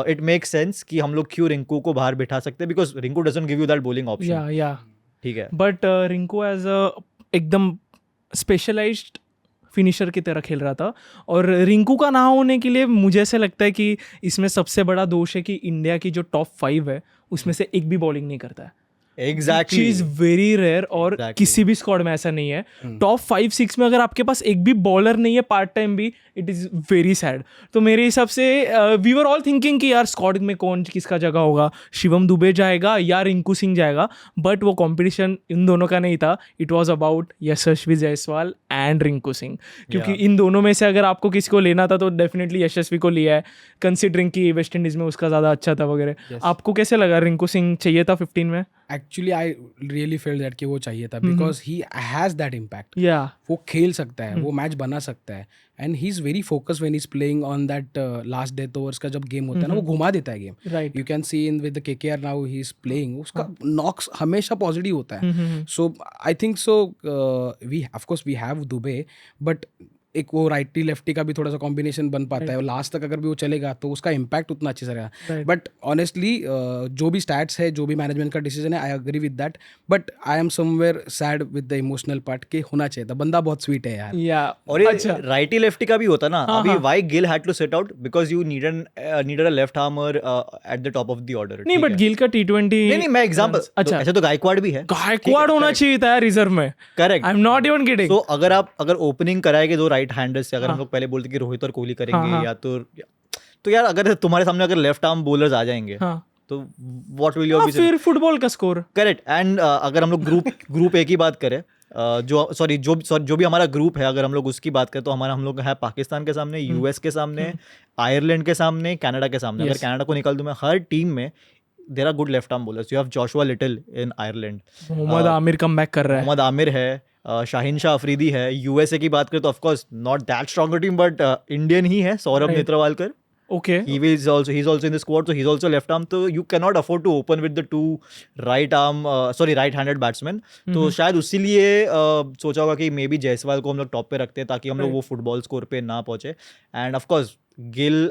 B: इट मेक सेंस कि हम लोग क्यों रिंकू को बाहर बिठा सकते हैं because Rinku doesn't give you that bowling option
A: या
B: ठीक है
A: बट रिंकू एज अ एकदम स्पेशलाइज्ड फिनिशर की तरह खेल रहा था और रिंकू का ना होने के लिए मुझे ऐसा लगता है कि इसमें सबसे बड़ा दोष है कि इंडिया की जो टॉप 5 है उसमें से एक भी बॉलिंग नहीं करता है
B: एग्जैक्टली
A: इज वेरी रेयर और
B: Exactly.
A: किसी भी स्क्वाड में ऐसा नहीं है टॉप 5-6 में अगर आपके पास एक भी बॉलर नहीं है पार्ट टाइम भी इट इज़ वेरी सैड तो मेरे हिसाब से वी वर ऑल थिंकिंग कि यार स्क्वाड में कौन किसका जगह होगा शिवम दुबे जाएगा या रिंकू सिंह जाएगा बट वो कंपटीशन इन दोनों का नहीं था it was about Yashasvi Jaiswal and Rinku Singh क्योंकि इन दोनों में से अगर आपको किसी को लेना था तो डेफिनेटली यशस्वी को लिया है कंसिडरिंग कि वेस्ट इंडीज़ में उसका ज़्यादा अच्छा था वगैरह आपको कैसे लगा रिंकू सिंह चाहिए था 15 में
C: actually I really feel that कि वो चाहिए था because he has that impact
A: या
C: वो खेल सकता है वो मैच बना सकता है and he is very focus when he is playing on that last death overs का जब गेम होता है ना वो घुमा देता है game
A: right
C: you can see in with the KKR now he is playing उसका नॉक्स हमेशा पॉजिटिव होता है so I think so we of course we have Dube but एक वो राइटी लेफ्टी का भी थोड़ा सा कॉम्बिनेशन बन पाता है लास्ट तक अगर भी वो चलेगा तो उसका इम्पैक्ट उतना अच्छे से रहेगा बट ऑनेस्टली जो भी स्टैट्स है जो भी मैनेजमेंट का डिसीजन है I agree with that but I am somewhere sad with the emotional part के होना चाहिए था बंदा बहुत स्वीट है यार
A: या
B: और ये राइटी लेफ्टी का भी होता ना अभी why Gill had to set out because you needed a left armer at the top of the order
A: नहीं बट गिल का T20
B: नहीं मैं एग्जांपल
A: अच्छा
B: ऐसे तो गायकवाड़ भी है
A: गायकवाड़ होना चाहिए था रिजर्व में
B: correct
A: I am not even kidding
B: तो अगर ओपनिंग कराएंगे दो राइट हैंडर्स से अगर हम लोग पहले बोलते कि रोहित और कोहली करेंगे या तो यार अगर तुम्हारे सामने अगर लेफ्ट आर्म बॉलर्स आ जाएंगे तो व्हाट विल योर बी
A: फिर फुटबॉल का स्कोर
B: करेक्ट एंड अगर हम लोग ग्रुप ए की बात करें जो भी हमारा ग्रुप है अगर हम लोग उसकी बात करें तो हम लोग है पाकिस्तान के सामने यूएस के सामने आयरलैंड के सामने कनाडा के सामने अगर कनाडा को निकाल दूं मैं हर टीम में there are good left arm bowlers you have Joshua Little in Ireland
A: Mohammad Amir come back कर रहा है
B: मोहम्मद आमिर है शाहीन शाह अफरीदी है यूएसए की बात करें तो of course not that stronger team but Indian ही है Saurabh Netravalkar
A: okay
B: he's also in the squad so he's also left arm so you cannot afford to open with the two right handed batsmen तो शायद उसीलिए सोचा होगा कि मे बी जायसवाल को हम लोग टॉप पे रखते हैं ताकि हम लोग वो फुटबॉल स्कोर पे ना पहुंचे एंड ऑफ कोर्स गिल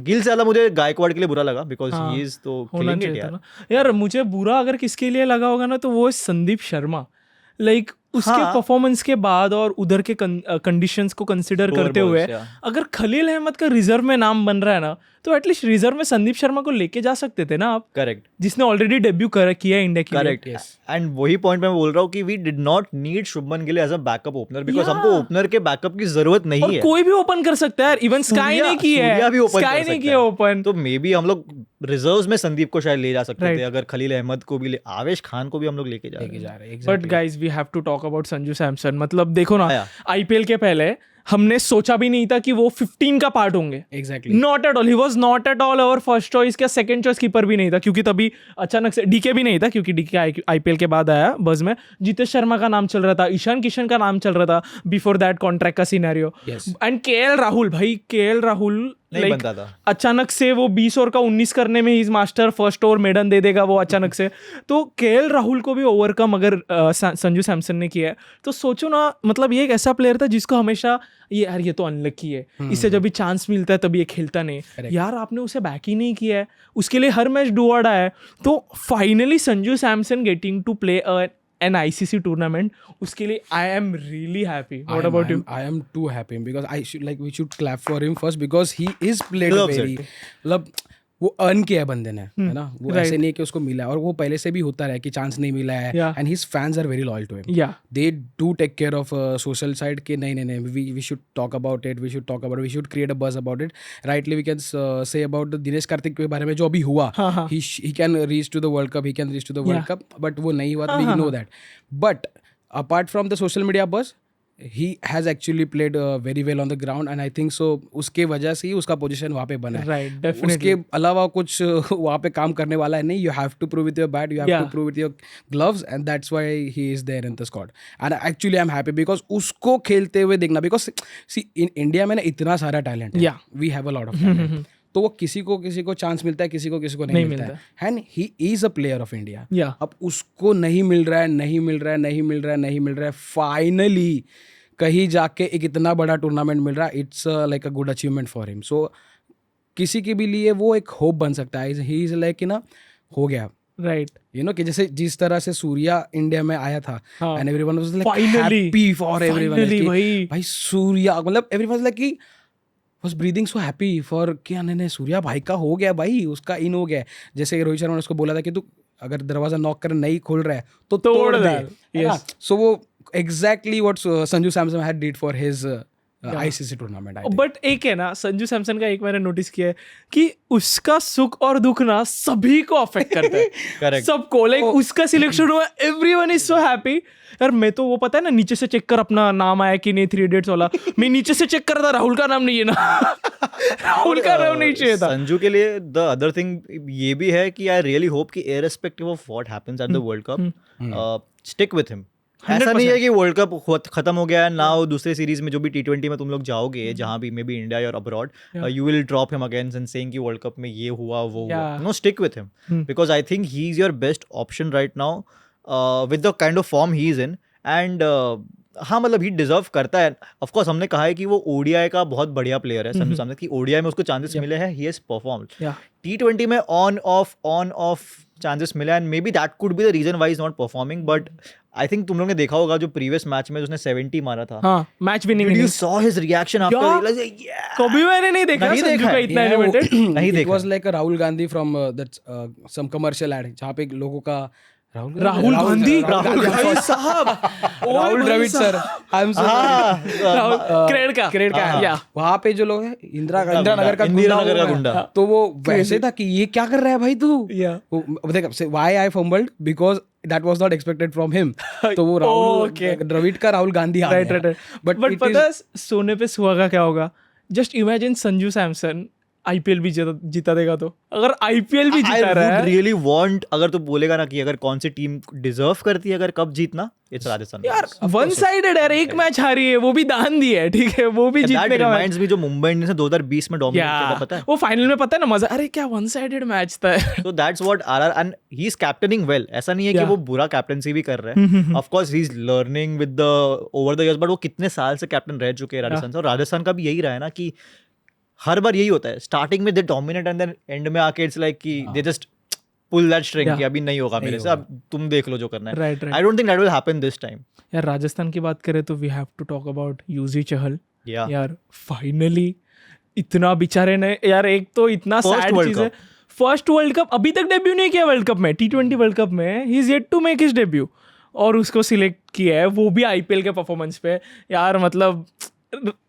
B: से ज़्यादा मुझे गायकवाड़ के लिए बुरा लगा बिकॉज ही इज तो किलिंग इट
A: यार मुझे बुरा अगर किसके लिए लगा होगा ना तो वो है संदीप शर्मा लाइक उसके परफॉर्मेंस के बाद और उधर के कंडीशंस को कंसिडर करते हुए अगर खलील अहमद का रिजर्व में नाम बन रहा है ना तो एटलीस्ट रिजर्व में संदीप शर्मा को लेके जा सकते थे ना आप,
B: करेक्ट
A: जिसने ऑलरेडी डेब्यू किया है इंडिया के लिए.
B: करेक्ट. एंड वही पॉइंट मैं बोल रहा हूँ कि we did not need Shubman Gill as a backup opener, because
A: Yeah.
B: हमको ओपनर के बैकअप की जरूरत नहीं
A: और
B: है.
A: कोई भी ओपन कर सकता है यार, इवन स्काई ने की है,
B: सूर्या भी ओपन
A: स्काई
B: कर
A: ने
B: सकता
A: किया
B: है.
A: ओपन.
B: तो मे बी हम लोग रिजर्व्स में संदीप को शायद ले जा सकते
A: Right.
B: थे, अगर खलील अहमद को भी आवेश खान को भी हम लोग लेके जा रहे हैं.
C: रहे
A: but guys we have to talk about Sanju Samson. मतलब देखो ना,
B: आया.
A: आईपीएल के पहले हमने सोचा भी नहीं था कि वो 15 का पार्ट होंगे.
C: Exactly.
A: Not at all, he was not at all our first choice. क्या सेकंड चॉइस कीपर भी नहीं था, क्योंकि तभी अचानक से डीके भी नहीं था, क्योंकि डीके आईपीएल के बाद आया बज में. जितेश शर्मा का नाम चल रहा था, ईशान किशन का नाम चल रहा था बिफोर दैट कॉन्ट्रैक्ट का scenario.
C: Yes.
A: And KL Rahul, भाई केएल राहुल
B: नहीं
A: like,
B: बनता था.
A: अचानक से वो 20 ओवर का 19 करने में is master, first over maiden दे देगा वो अचानक से. तो केएल राहुल को भी ओवरकम अगर संजू सैमसन ने किया है, तो सोचो ना, मतलब ये एक ऐसा प्लेयर था जिसको हमेशा ये यार ये तो अनलकी है, इसे जब भी चांस मिलता है तभी ये खेलता नहीं. यार आपने उसे बैक ही नहीं किया है, उसके लिए हर मैच डू और डाई है. तो finally Sanju Samson getting to play an ICC tournament, उसके लिए I am really happy. What about you?
C: I am too happy because we should clap for him first because he is played
B: Deserves
C: very, मतलब वो earn किया है बंदे ने, है ना. वो ऐसे नहीं है कि उसको मिला है, और वो पहले से भी होता रहा है कि चांस नहीं मिला है.
A: Yeah.
C: And his fans are very loyal to him.
A: Yeah.
C: They do take care of social side के नहीं we should talk about it, we should create a buzz about it. Rightly we can say about Dinesh Karthik के बारे में जो अभी हुआ, he can reach to the world cup, he can reach to the world cup, but वो नहीं हुआ. We know that. But apart from the social media बज, he has actually played very well on the ground, and I think so उसके वजह से ही उसका position वहाँ पे बना है.
A: Right, definitely.
C: उसके अलावा कुछ वहाँ पे काम करने वाला है नहीं. You have to prove with your bat, you have to prove with your gloves, and that's why he is there in the squad. And actually I'm happy because उसको खेलते हुए देखना, because see in India में ना इतना सारा talent है.
A: Yeah.
C: We have a lot of talent. तो वो किसी को चांस मिलता है, किसी को नहीं मिलता है. And he is a player of India.
A: Yeah.
C: अब उसको नहीं मिल रहा है. फाइनली कहीं जाके एक इतना बड़ा टूर्नामेंट मिल रहा है. It's like a good achievement for him. So किसी के भी लिए वो एक होप बन सकता है. ही इज लाइक ना, हो गया
A: Right.
C: यू नो, कि जैसे जिस तरह से सूर्या इंडिया में आया था,
A: हाँ.
C: And everyone was like
A: Finally.
C: Happy for everyone.
A: Finally,
C: भाई सूर्या, मतलब एवरीवन वाज लाइक कि was breathing so happy for कि नहीं सूर्या भाई का हो गया, भाई उसका इन हो गया. जैसे रोहित शर्मा ने उसको बोला था कि तू अगर दरवाजा नॉक कर नहीं खोल रहा है तो तोड़ दे.
A: Yes.
C: सो वो exactly what Sanju Samson had did for his ICC tournament.
A: But एक है ना, संजू सैमसन का एक मैंने नोटिस किया है कि उसका सुख और दुख ना सभी को अफेक्ट करता है.
B: Correct.
A: सबको. लाइक उसका सिलेक्शन हुआ, एवरीवन इज सो हैप्पी. यार मैं तो वो पता है ना, नीचे से चेक कर अपना नाम आया कि नहीं, 3 Idiots वाला. मैं नीचे से चेक कर रहा था, राहुल का नाम नहीं है ना. राहुल का नाम नहीं चाहिए था.
B: संजू के लिए द अदर थिंग ये भी है कि आई रियली होप कि irrespective of what happens at the world cup, stick with him. ऐसा नहीं है कि वर्ल्ड कप खत्म हो गया है ना, दूसरे सीरीज में जो भी T20 में तुम लोग जाओगे, जहां भी मे बी इंडिया और abroad, you will drop him again and saying कि वर्ल्ड कप में ये हुआ वो हुआ. No, stick with him because I think he is your best option right now with the kind of form he is in. And हाँ, मतलब he deserve करता है. ऑफ कोर्स हमने कहा है कि वो ओडीआई का बहुत बढ़िया प्लेयर है संजू सैमसन, कि ओडीआई में उसको चांसेस मिले हैं, ही हैज परफॉर्म्ड. T20 में ऑन ऑफ चांसेस मिले, and maybe that could be the reason why is not performing. But I think तुम लोग ने देखा होगा जो प्रीवियस मैच में उसने 70 मारा था.
A: हाँ, match winning.
B: Did you saw his reaction after
A: Yeah.
B: realizing, yeah.
A: कभी मैंने नहीं देखा
B: नहीं
A: संजू
B: देखा
A: का
B: है.
A: इतना एनिमेटेड.
B: नहीं
C: इट
B: देखा.
C: Was like Rahul Gandhi from that some commercial ad, जहाँ पे लोगों का
A: राहुल गांधी साहब,
C: Rahul Dravid sir, I am Cred का वहाँ पे जो लोग हैं, इंदिरा नगर का गुंडा, तो वो वैसे था कि ये क्या कर रहा है भाई तू. देख why I fumbled, because that was not expected from him. तो वो राहुल द्रविड़ का राहुल गांधी आ गया.
A: राइट. बट पता है सोने पे सुहागा क्या होगा? Just imagine Sanju Samson IPL भी जीता देगा. तो अगर आईपीएल भी जीता रहा है,
B: I would really want, अगर तू बोलेगा ना कि अगर कौन सी टीम डिजर्व करती है अगर कप जीतना, इट्स राजस्थान.
A: यार वन साइडेड है, एक मैच हारी है, वो भी दान दी है, ठीक है, वो भी जीतने का मैच.
B: भी जो मुंबई इंडियंस ने 2020 में डोमिनेट किया था, पता है
A: वो फाइनल में, पता है ना मजा. अरे क्या वन साइडेड मैच था.
B: So that's what RR, and he's captaining well. ऐसा नहीं है कि वो बुरा कैप्टनसी भी कर रहा है. Of course he's learning with the over the years, but वो कितने साल से कैप्टन रह चुके हैं राजस्थान से. और राजस्थान का भी यही रहा है ना कि हर बार यही होता है, स्टार्टिंग में they dominate and then end में आके इट्स लाइक कि they just pull that string कि अभी नहीं होगा मेरे से, अब तुम देख लो जो करना है.
A: Right.
B: I don't think that will happen this time.
A: यार राजस्थान की बात करें तो we have to talk about Yuzi Chahal.
B: Yeah.
A: यार फाइनली इतना बेचारे ने यार, एक तो इतना
B: First
A: सैड
B: World
A: चीज है, फर्स्ट वर्ल्ड कप अभी तक डेब्यू नहीं किया वर्ल्ड कप में, T20 वर्ल्ड कप में ही is yet to make his debut, और उसको सिलेक्ट किया है वो भी आईपीएल के परफॉर्मेंस पे। यार मतलब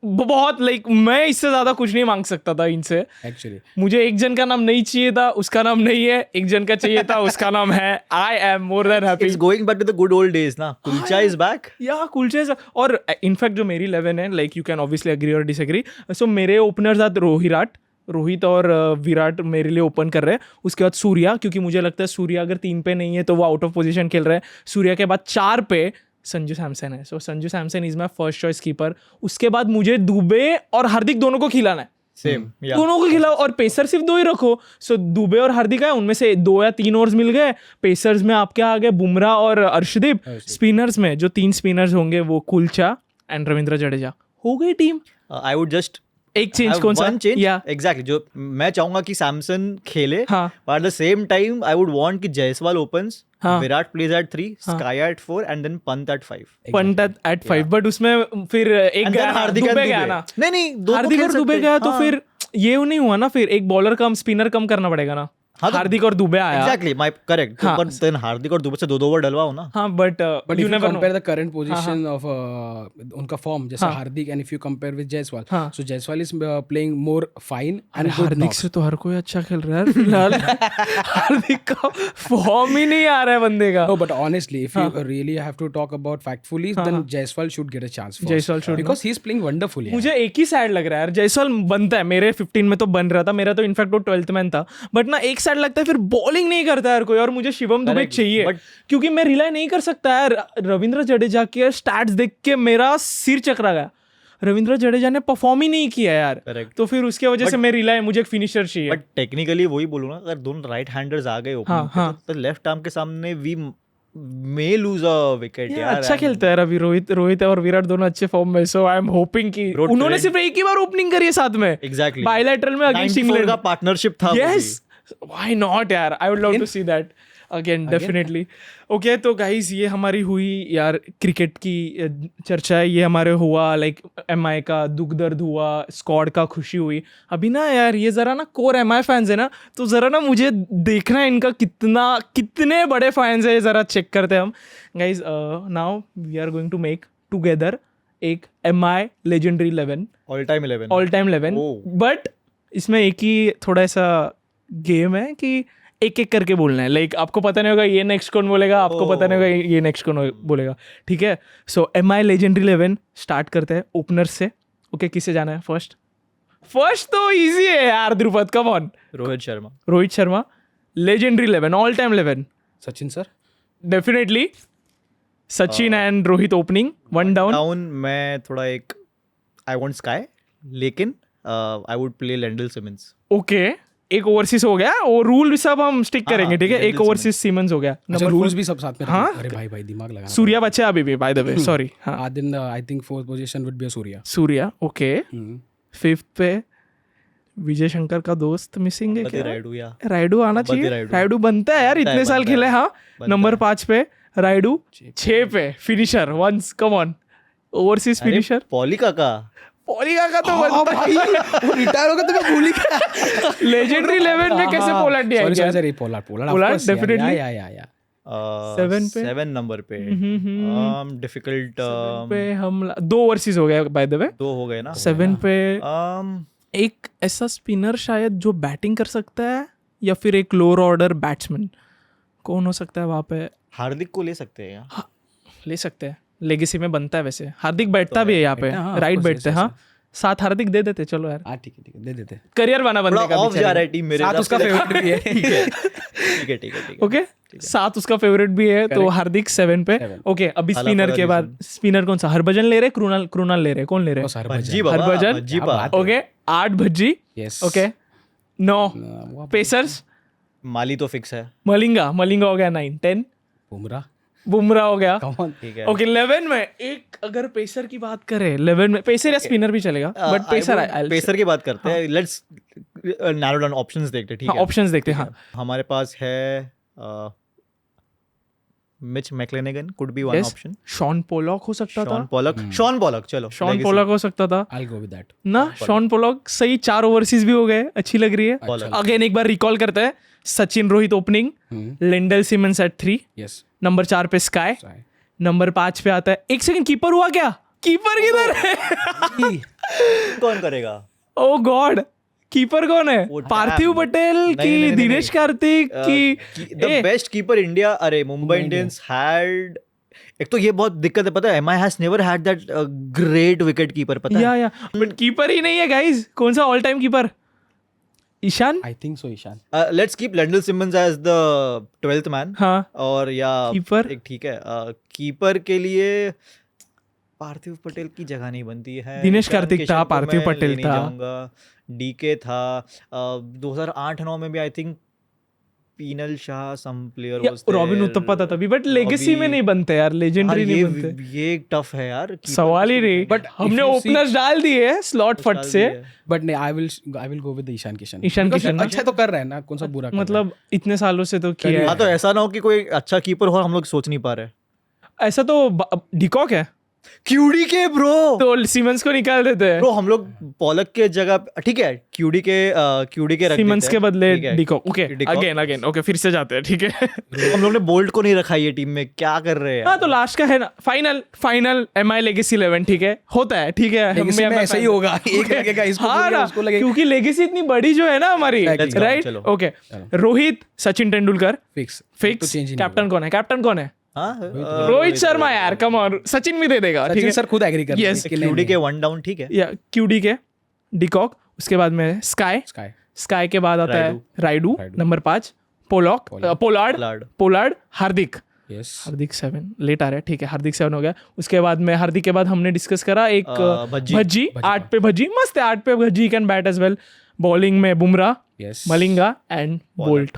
A: बहुत लाइक मैं इससे ज्यादा कुछ नहीं मांग सकता था इनसे
C: एक्चुअली।
A: मुझे एक जन का नाम नहीं चाहिए था, उसका नाम नहीं है, एक जन का चाहिए था, उसका नाम है। I am more than happy.
B: It's going back to the good old days ना, कुलचा is back.
A: या कुलचे और इनफैक्ट जो मेरी 11 है, like you can obviously agree और डिसएग्री, सो मेरे ओपनर्स आर रोहित और विराट मेरे लिए ओपन कर रहे हैं। उसके बाद सूर्या, क्योंकि मुझे लगता है सूर्या अगर 3 पे नहीं है तो वो आउट ऑफ पोजीशन खेल रहे हैं। सूर्या के बाद 4 पे संजू सैमसन है, so Sanju Samson is my first choice keeper. उसके बाद मुझे दुबे और हार्दिक दोनों को खिलाना है,
B: Same, yeah.
A: दोनों को खिलाओ, और पेसर सिर्फ 2 ही रखो। सो दुबे और हार्दिक है, उनमें से 2 या 3 ओवर्स मिल गए। पेसर्स में आपके आ गए बुमराह और अर्शदीप। स्पिनर्स में जो 3 स्पिनर्स होंगे वो कुलचा एंड रविंद्र जडेजा, हो गई टीम।
B: I would just
A: एक चेंज
B: have
A: कौन सा?
B: one change.
A: या
B: Exactly. जो मैं चाहूंगा कि सैमसन खेले,
A: हाँ।
B: but at the same time I would want कि जायसवाल opens,
A: हाँ।
B: Virat plays at 3, Sky at 4 and then Pant at 5.
A: Pant at 5, but उसमें फिर एक
B: And
A: गया
B: then
A: ना,
B: हार्दिक
A: दुबे
B: and
A: गया
B: दुबे.
A: ना,
B: नहीं दोनों
A: हार्दिक
B: खेल
A: और दुबे
B: सकते
A: गया
B: हैं।
A: तो
B: हाँ।
A: फिर ये नहीं हुआ ना, फिर एक बॉलर कम स्पिनर कम करना पड़ेगा ना।
B: हाँ तो-
A: हार्दिक और दुबे आया।
B: Exactly, my correct.
A: हाँ।
B: पर then हार्दिक और दुबे से 2 ओवर डलवाओ ना।
A: हाँ but
C: But
A: you
C: if you
A: never know.
C: compare the current position of उनका form, जैसे हार्दिक, and if you compare with Jaiswal,
A: हाँ।
C: so Jaiswal is playing more fine and good
A: Hardik
C: knocks.
A: से तो हर कोई अच्छा खेल रहा है फिलहाल। हार्दिक का फॉर्म ही नहीं आ रहा है बंदे का।
C: No, but honestly, if you really have to talk about factfully, then Jaiswal should get a chance first.
A: Jaiswal should,
C: Because he's playing wonderfully.
A: मुझे एक ही साइड लग रहा है यार, जायसवाल बनता है, मेरे 15 में तो बन रहा था, मेरा तो इनफैक्ट वो 12th में था, बट ना एक साइड लगता है फिर बॉलिंग नहीं करता यार कोई, और मुझे शिवम दुबे
B: Correct,
A: चाहिए,
B: but-
A: क्योंकि मैं रिलाई नहीं कर सकता यार। रविंद्र जडेजा के स्टैट्स देख के मेरा सिर चकरा गया, रविंद्र जडेजा ने परफॉर्म ही नहीं किया यार।
B: Correct.
A: तो फिर उसके वजह से मैं रिलाई, मुझे एक फिनिशर चाहिए।
B: बट टेक्निकली वही बोलूँ ना, अगर दोनों राइट हैंडर्स आ गए ओपनिंग पे, तो लेफ्ट आर्म के सामने we may lose a wicket यार।
A: अच्छा खेलता है अभी रोहित और विराट दोनों अच्छे फॉर्म में, सो आई एम होपिंग कि
B: Road
A: उन्होंने
B: trend.
A: सिर्फ एक ही बार ओपनिंग करी है साथ में,
B: एग्जैक्टली
A: बायलैटरल में अगेंस्ट
B: 94
A: इंग्लैंड
B: का पार्टनरशिप था वो
A: यस, व्हाई नॉट यार, I would love to see that again definitely. Okay तो गाइस ये हमारी हुई यार क्रिकेट की चर्चा है, ये हमारे हुआ लाइक एमआई का दुख दर्द हुआ, स्क्वाड का खुशी हुई। अभी ना यार ये ज़रा ना कोर एमआई फैंस है ना, तो ज़रा ना मुझे देखना है इनका कितने बड़े फैंस है, ज़रा चेक करते हैं हम guys. Now we are going to make together एक MI legendary 11
B: all time 11
A: all time 11,
B: Oh.
A: But इसमें एक ही थोड़ा ऐसा गेम है कि एक एक करके बोलना है, लाइक आपको पता नहीं होगा ये नेक्स्ट कौन बोलेगा, आपको पता नहीं होगा ये नेक्स्ट कौन बोलेगा, ठीक है। सो एमआई लेजेंडरी 11 स्टार्ट करते हैं ओपनर से। ओके किससे जाना है फर्स्ट तो इजी है यार, Dhrupad come on. Rohit Sharma legendary 11 all time 11,
C: Sachin sir.
A: Definitely Sachin and Rohit opening, 1 down.
B: मैं थोड़ा एक आई वांट स्काई, लेकिन I would play Lendl Simmons.
A: Okay एक ओवरसीज हो गया, और रूल सब हम स्टिक करेंगे, ठीक है। एक
B: Lendl
A: ओवरसीज सीमंस हो गया।
C: अच्छा,
A: नंबर
C: rules भी सब साथ में
A: हाँ?
C: रखें। अरे भाई दिमाग लगाना।
A: सूर्या बच्चा अभी भी बाय द वे, सॉरी। हाँ
C: Then I think fourth position would be a Surya.
A: Surya okay. 5th पे विजय शंकर का दोस्त मिसिंग है क्या?
B: राइडू या
A: राइडू आना
B: बद्री
A: चाहिए,
B: राइडू।
A: राइडू बनता है यार,
B: बनता है,
A: इतने साल
B: बनता
A: खेले।
B: है,
A: हाँ
B: बनता
A: नंबर
B: है।
A: 5 पे राइडू, 6 पे finisher once, come on overseas finisher
B: Polly काका
A: पोलिका का तो बनता है।
C: वो रिटायर होगा तो मैं भूल ही गया।
A: लेजेंडरी 11 में कैसे पोलैंड नहीं
C: Sorry,
A: आएगा?
C: sorry, Pollard
A: Pollard, definitely.
C: या
B: 7
A: पे?
B: 7 नंबर पे डिफिकल्ट
A: पे हम 2 ओवरसीज हो गया बाय द वे।
B: 2 हो गए ना।
A: 7 पे
B: um,
A: एक ऐसा स्पिनर शायद जो बैटिंग कर सकता है, या फिर एक लोअर ऑर्डर बैट्समैन, कौन हो सकता है वहाँ पे?
B: हार्दिक को ले सकते हैं यार।
A: ले सकते हैं, लेगेसी में बनता है वैसे। हार्दिक बैठता भी है यहाँ पे,
C: बैठता है, हाँ,
A: राइट
C: of course,
A: बैठते हैं।
C: yes,
A: हाँ 7 हार्दिक दे देते, चलो यार
C: हाँ ठीक है दे देते।
A: करियर बना
B: थोड़ा
A: बनने का
B: ऑफ जा रहा है टीम मेरे
C: साथ उसका फेवरेट भी है।
B: ठीक है ठीक है ठीक है ठीक है।
A: ओके 7 उसका फेवरेट भी है, तो हार्दिक 7 पे।
C: 7
A: ओके अभी
B: हाला
A: स्पिनर
B: फला
A: के बाद स्पिनर कौन सा? हरभजन ले रहे, कृणाल ले रहे, कौन ले रहे?
B: भज्जी बाबा,
A: हरभजन,
B: भज्जी
C: क्या
B: बा।
C: बात है।
A: Okay 8 Bhajji,
C: yes
A: okay 9 pacers,
B: माली तो फिक्स है।
A: मलिंगा हो गया 9, 10 बुमराह हो गया।
C: Come on.
B: ठीक है।
A: ओके 11 में एक अगर पेसर की बात करें, 11 में पेसर या स्पिनर भी चलेगा, बट पेसर
B: पेसर की बात करते हैं। लेट्स नैरो डाउन ऑप्शंस देखते हैं, ठीक है।
A: ऑप्शंस देखते हैं। हाँ
B: हमारे पास है Mitch McClenaghan could be one
A: Yes.
B: option.
A: Shaun Pollock हो सकता था,
B: Sean Pollock, चलो.
A: Shaun
B: legacy.
A: पोलॉक हो सकता था
C: I'll go with that.
A: ना. शॉन पोलॉक सही, 4 ओवरसीज भी हो गए, अच्छी लग रही है.
B: Pollock.
A: अगेन एक बार रिकॉल करते हैं, Sachin Rohit opening, Lendl Simmons at 3,
C: Yes.
A: Number 4 पे स्काई,
C: Sorry.
A: नंबर 5 पे आता है, एक सेकंड, कीपर हुआ क्या? कीपर किधर है?
B: कौन करेगा?
A: ओ गॉड, कीपर कौन है?
B: वो
A: पार्थिव पटेल
B: नहीं,
A: की
B: नहीं,
A: दिनेश कार्तिक की?
B: द बेस्ट कीपर इंडिया, अरे मुंबई इंडियंस हैड, एक तो ये बहुत दिक्कत है, पता है, MI has never had that great wicket keeper, पता है.
A: या बट कीपर ही नहीं है गाइस. कौन सा all time keeper? Ishan.
C: I think so, Ishan.
B: Let's keep Lendl Simmons as the 12th man.
A: हाँ,
B: और या
A: कीपर?
B: एक ठीक है, कीपर के लिए पार्थिव पटेल की जगह नहीं बनती है.
A: दिनेश
B: ईशान
A: कार्तिक
B: किशन
A: था,
B: को
A: पार्थिव
B: मैं
A: पटेल
B: ले नहीं
A: था.
B: जाऊंगा. डीके था. 2008-9 में भी I think Pinal Shah some player was there.
A: Robin Uthappa था तभी, बट लेगेसी में नहीं बनते यार, लेजेंडरी नहीं बनते.
B: ये एक टफ है यार. keeper
A: सवाल ही नहीं.
C: But
A: हमने
C: if you see-
A: ओपनर्स डाल दिए स्लॉट फट
B: डाल
A: से.
B: दिया.
C: But नहीं, I will go with the Ishan Kishan.
A: Ishan
C: Because
A: Kishan ना?
C: अच्छा तो कर रहा है ना, कौन सा बुरा कर रहा है?
A: मतलब इतने सालों से तो किया
B: हाँ
A: है.
B: तो ऐसा ना हो कि कोई अच्छा कीपर हो, हम लोग सोच नहीं पा रहे.
A: ऐसा तो डिकॉक है,
B: क्यूडी के ब्रो.
A: तो सीमेंस को निकाल देते हैं.
B: ब्रो हम लोग पॉलक के जगह, ठीक है, क्यूडी के रख
A: सीमेंस
B: देते
A: के
B: हैं.
A: बदले
B: ठीक है.
A: De Kock. Okay,
B: de Kock.
A: Again okay, फिर से जाते हैं, ठीक है.
B: हम लोग ने बोल्ट को नहीं रखा ये टीम में, क्या कर रहे हैं
A: हाँ तो लास्ट का है ना, फाइनल एमआई लेगेसी 11, ठीक है, होता है, ठीक है.
C: Legacy में ऐसा ही होगा. एक
A: Okay.
C: लगेगा इसको,
A: हाँ
C: बोलेगा
A: ना,
C: उसको लगेगा.
A: क्योंकि लेगेसी इतनी बड़ी जो है ना हमारी,
C: Exactly.
A: राइट.
B: चलो.
A: Okay, Rohit, Sachin Tendulkar
C: Fix. तो
A: फिक्स.
C: change ही नहीं
A: कैप्टन कौन है? कैप्टन कौन है?
B: हाँ,
A: रोहित शर्मा यार, कम ऑन. सचिन भी दे देगा,
C: होगा.
A: ठीक
C: सचिन
A: है.
C: सर खुद एग्री कर रहे हैं
A: Yes.
C: कि नहीं,
B: क्यूडी के
C: नहीं.
B: वन डाउन, ठीक है.
A: या क्यूडी के, डिकॉक, उसके बाद में स्काई,
C: Sky.
A: स्काई के बाद आता है Rayudu,
C: Rayudu.
A: Number 5 Pollock, Pollard, Hardik.
C: Yes.
A: Hardik 7 late आ रहा है, ठीक है, हार्दिक 7 हो गया. उसके बाद में हार्दिक के बाद हमने डिस्कस करा एक भज्जी, 8 पे भज्जी, मस्त है. 8 पे Bhajji can bat as well. Bowling में Bumrah,
C: Yes.
A: Malinga and Boult.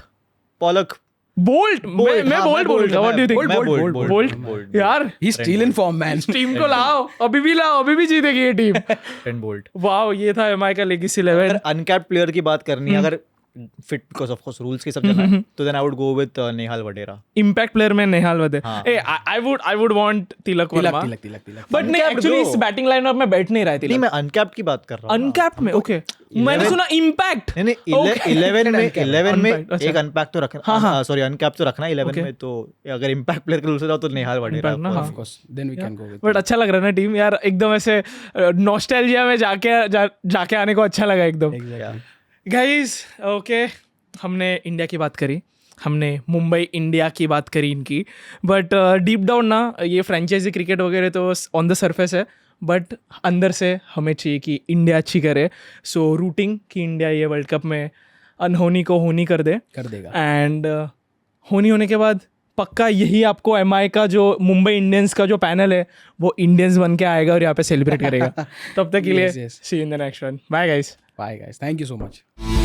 B: Pollock.
A: Boult, मैं बोल्ट बोलूंगा. What do you think? Boult यार,
C: He's still in form, man.
A: Team को लाओ, अभी भी लाओ, अभी भी जीतेगी ये टीम.
B: Ten bolt.
A: वाओ, ये था एमआई का लेगेसी 11.
B: अगर अनकैप्ड प्लेयर की बात करनी है, अगर fit because of course rules के सब जगह है, तो then I would go with Nehal Wadhera.
A: Impact player में नेहाल वधे.
B: हाँ.
A: I would want Tilak Varma.
C: Tilak.
A: But नहीं,
B: Uncapped
A: एक्चुअली
B: bro.
A: इस बैटिंग लाइनअप में बैठ नहीं रहा है
B: नहीं,
A: तिलक.
B: मैं अनकैप्ड की बात कर रहा हूँ.
A: अनकैप्ड में, ओके. मैंने सुना इम्पैक्ट.
B: नहीं,
A: Okay.
B: 11 में
A: Uncapped, अच्छा.
B: एक अनपैक्ट तो रखना. हाँ, सॉरी, अनकैप तो रखना 11 में. तो अगर इम्पैक्ट प्लेयर के रूल से जाओ तो नेहाल वडेरा.
A: Impact ना, हाँ.
C: Of course. Then we can go with.
A: But अच्छा लग रहा है ना टीम यार, एकदम ऐसे नॉस्टैल्जिया में जाके आने को अच्छा लगा एकदम.
C: Exactly.
A: गाइस, ओके, हमने इंडिया की बात करी, हमने मुंबई इंडिया की बात करी इनकी, बट डीप डाउन ना, ये फ्रेंचाइजी क्रिकेट वगैरह तो ऑन द सरफेस है, बट अंदर से हमें चाहिए कि इंडिया अच्छी करे. सो रूटिंग कि इंडिया ये वर्ल्ड कप में अनहोनी को होनी कर दे.
C: कर देगा.
A: एंड होनी होने के बाद पक्का यही आपको एमआई का जो मुंबई इंडियंस का जो पैनल है वो इंडियंस बन के आएगा और यहाँ पे सेलिब्रेट करेगा. तब तक के लिए
C: Yes, yes.
A: See in the next one. Bye guys.
C: Bye, guys. Thank you so much.